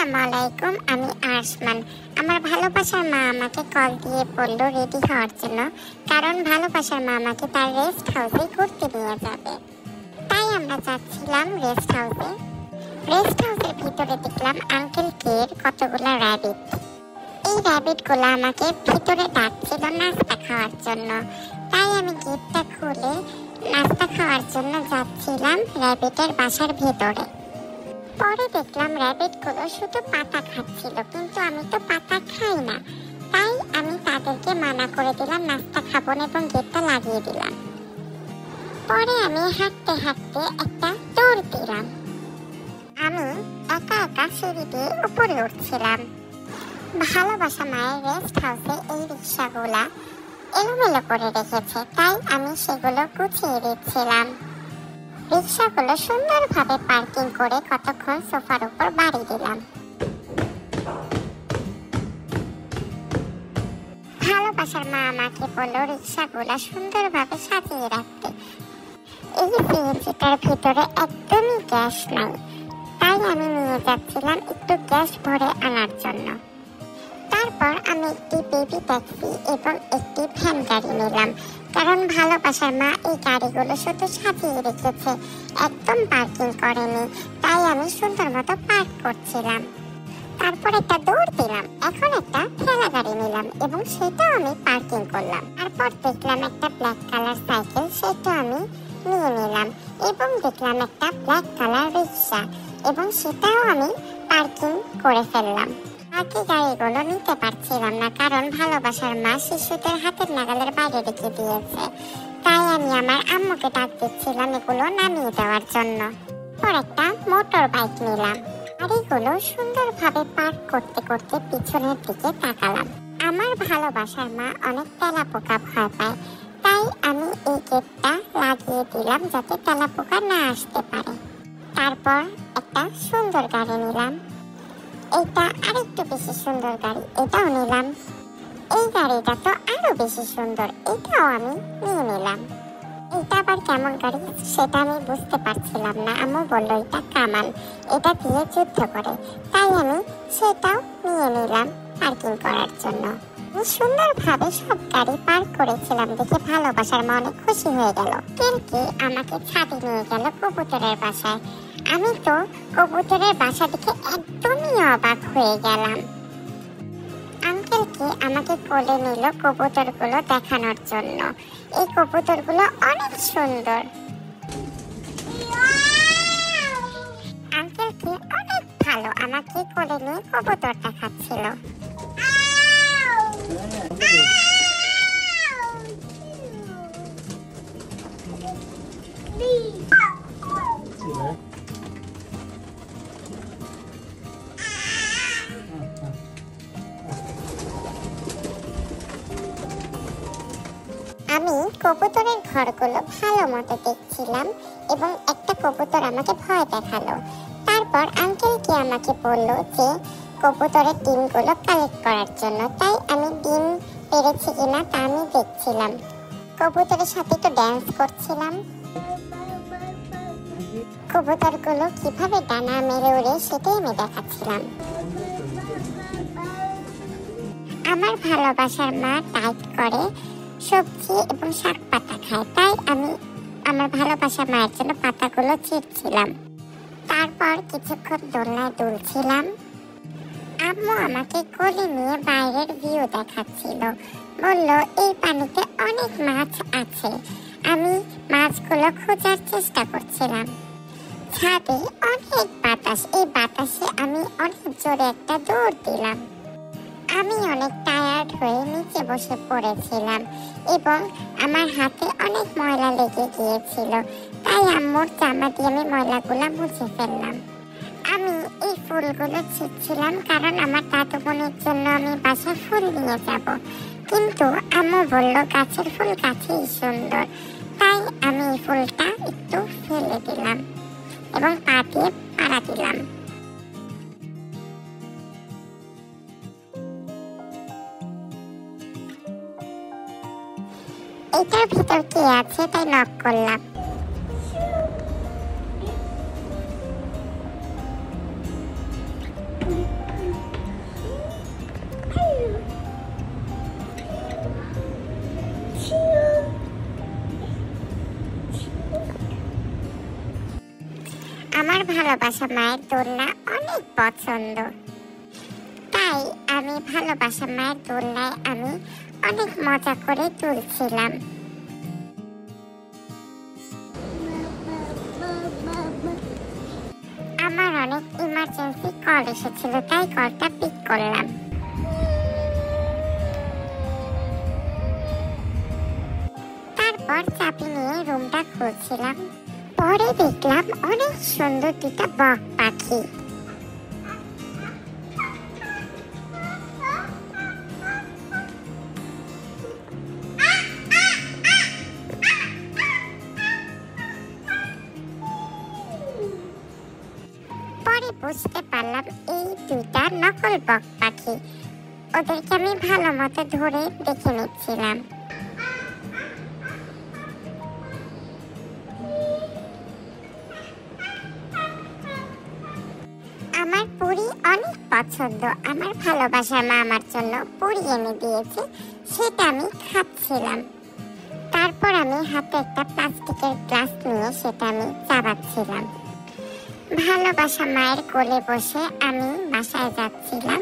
আসসালামু আলাইকুম, আমি আরশমান। আমার ভালোবাসার মা আমাকে কল দিয়ে বলল রেডি হওয়ার জন্য, কারণ ভালোবাসার মা আমাকে তার রেস্ট হাউসে ঘুরতে নিয়ে যাবে। তাই আমরা যাচ্ছিলাম রেস্ট হাউসে। রেস্ট হাউসের ভিতরে দেখলাম আঙ্কেল কের কতগুলো র্যাবিট। এই র্যাবিটগুলো আমাকে ভিতরে ডাকছিল নাস্তা খাওয়ার জন্য। তাই আমি গেটটা খুলে নাস্তা খাওয়ার জন্য যাচ্ছিলাম র্যাবিটের বাসার ভেতরে। পরে দেখলাম র্যাবিটগুলো শুধু পাতা খাচ্ছিল, কিন্তু আমি তো পাতা খাই না। তাই আমি তাদেরকে মানা করে দিলাম নাস্তা খাবো না এবং গেটটা লাগিয়ে দিলাম। পরে আমি হাঁটতে হাঁটতে একটা দৌড় দিলাম। আমি একা একা সিঁড়ি দিয়ে উপরে উঠছিলাম। ভালোবাসা মায়ের রেস্ট হাউসে এই রিক্সাগুলা এলোমেলো করে রেখেছে, তাই আমি সেগুলো গুছিয়ে দিচ্ছিলাম। রিক্সাগুলো সুন্দরভাবে পার্কিং করে কতক্ষণ সোফার উপর বাড়ি দিলাম। ভালোবাসার মা আমাকে বলল রিক্সাগুলো সুন্দরভাবে সাজিয়ে রাখতে। এই সিএনজিটার ভিতরে একদমই গ্যাস নাই, তাই আমি নিয়ে যাচ্ছিলাম একটু গ্যাস ভরে আনার জন্য। তারপর আমি একটি বেবি ট্যাক্সি এবং একটি ভ্যান গাড়ি নিলাম, কারণ ভালোবাসার মা এই গাড়িগুলো শুধু সাজিয়ে রেখেছে, একদম পার্কিং করেনি। তাই আমি সুন্দর মতো পার্ক করছিলাম। তারপর একটা দৌড় দিলাম। এখন একটা ঠেলা গাড়ি নিলাম এবং সেটাও আমি পার্কিং করলাম। তারপর দেখলাম একটা ব্ল্যাক কালার সাইকেল, সেটা আমি নিয়ে নিলাম এবং দেখলাম একটা ব্ল্যাক কালার রিক্সা এবং সেটাও আমি পার্কিং করে ফেললাম। বাকি গাড়িগুলো নিতে পারছিলাম না, কারণ ভালোবাসার মা শিশুদের হাতের নাগালের বাইরে রেখে দিয়েছে। তাই আমি আমার আম্মুকে ডাক দিচ্ছিলাম এগুলো নামিয়ে দেওয়ার জন্য। পর একটা মোটর বাইক নিলাম। গাড়িগুলো সুন্দরভাবে পার্ক করতে করতে পিছনের দিকে তাকালাম। আমার ভালোবাসার মা অনেক তেলাপোকা ভয় পায়, তাই আমি এই গেটটা লাগিয়ে দিলাম যাতে তেলাপোকা না আসতে পারে। তারপর একটা সুন্দর গাড়ি নিলাম। এটা আরেকটু বেশি সুন্দর গাড়ি, এটাও নিলাম। এই গাড়িটা তো আরো বেশি সুন্দর, এটাও আমি নিয়ে নিলাম। এটা আবার কেমন গাড়ি সেটা আমি বুঝতে পারছিলাম না। আম্মু বলল এটা কামান, এটা দিয়ে যুদ্ধ করে। তাই আমি সেটাও নিয়ে নিলাম পার্কিং করার জন্য। সুন্দরভাবে সব গাড়ি পার্ক করেছিলাম দেখে ভালোবাসার মা অনেক খুশি হয়ে গেল। কেলকে আমাকে ছাদে নিয়ে গেল কবুতরের বাসায়। আমি তো কবুতরের বাসা দেখে একদমই অবাক হয়ে গেলাম। আঙ্কেলকে আমাকে কোলে নিল কবুতরগুলো দেখানোর জন্য। এই কবুতরগুলো অনেক সুন্দর। আঙ্কেলকে অনেক ভালো আমাকে কোলে নিয়ে কবুতর দেখাচ্ছিল। আমি কবুতরের ঘরগুলো ভালো মতো দেখছিলাম এবং একটা কবুতর আমাকে ভয় দেখালো। তারপর আঙ্কেলকে আমাকে বলল যে কবুতরের ডিমগুলো কালেক্ট করার জন্য। তাই আমি ডিম পেরেছি কিনা তা আমি দেখছিলাম। কবুতরের সাথে একটু ড্যান্স করছিলাম। কবুতরগুলো কিভাবে ডানা মেরে ওড়ে সেটাই আমি দেখাচ্ছিলাম। আমার ভালোবাসার মা টাইট করে সবজি এবং শাক পাতা খায়, তাই আমি আমার ভালোবাসা মায়ের জন্য পাতাগুলো ছিঁড়ছিলাম। তারপর কিছুক্ষণ দোলনায় দুলছিলাম। আম্মু আমাকে কোলে নিয়ে বাইরের ভিউ দেখাচ্ছিল। বলল এই পানিতে অনেক মাছ আছে। আমি মাছগুলো খোঁজার চেষ্টা করছিলাম। ছাদে অনেক বাতাস, এই বাতাসে আমি অনেক জোরে একটা দৌড় দিলাম। আমি অনেক টায়ার্ড হয়ে নিচে বসে পড়েছিলাম এবং আমার হাতে অনেক ময়লা লেগে গিয়েছিল। তাই আম্মুর জামা দিয়ে আমি ময়লাগুলো মুছে ফেললাম। আমি এই ফুলগুলো ছিঁড়ছিলাম, কারণ আমার দাদু বোনের জন্য আমি বাসায় ফুল নিয়ে যাব। কিন্তু আম্মু বলল গাছের ফুল গাছেই সুন্দর। তাই আমি এই ফুলটা একটু ফেলে দিলাম এবং পা দিয়ে পাড়া দিলাম। এটার ভিতর কে আছে তাই নক করলাম। ভালোবাসা মায়ের দোলনা অনেক পছন্দ, তাই আমি ভালোবাসা মায়ের দোলনায় আমি অনেক মজা করে দুলছিলাম। আমার অনেক ইমার্জেন্সি কল এসেছিল, তাই কলটা পিক করলাম। তারপর চাবি নিয়ে রুমটা খুলছিলাম, পরে দেখলাম অনেক সুন্দর দুটা বক পাখি। পরে বুঝতে পারলাম এই দুইটা নকল বক পাখি, ওদেরকে আমি ভালো মতো ধরে দেখে নিচ্ছিলাম। আমার পুরি অনেক পছন্দ, আমার ভালোবাসার মা আমার জন্য পুরি এনে দিয়েছে, সেটা আমি খাচ্ছিলাম। তারপর আমি হাতে একটা প্লাস্টিকের গ্লাস নিয়ে সেটা আমি চাবাচ্ছিলাম। ভালোবাসা মায়ের কোলে বসে আমি বাসায় যাচ্ছিলাম।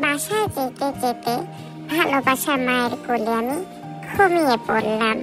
বাসায় যেতে যেতে ভালোবাসা মায়ের কোলে আমি ঘুমিয়ে পড়লাম।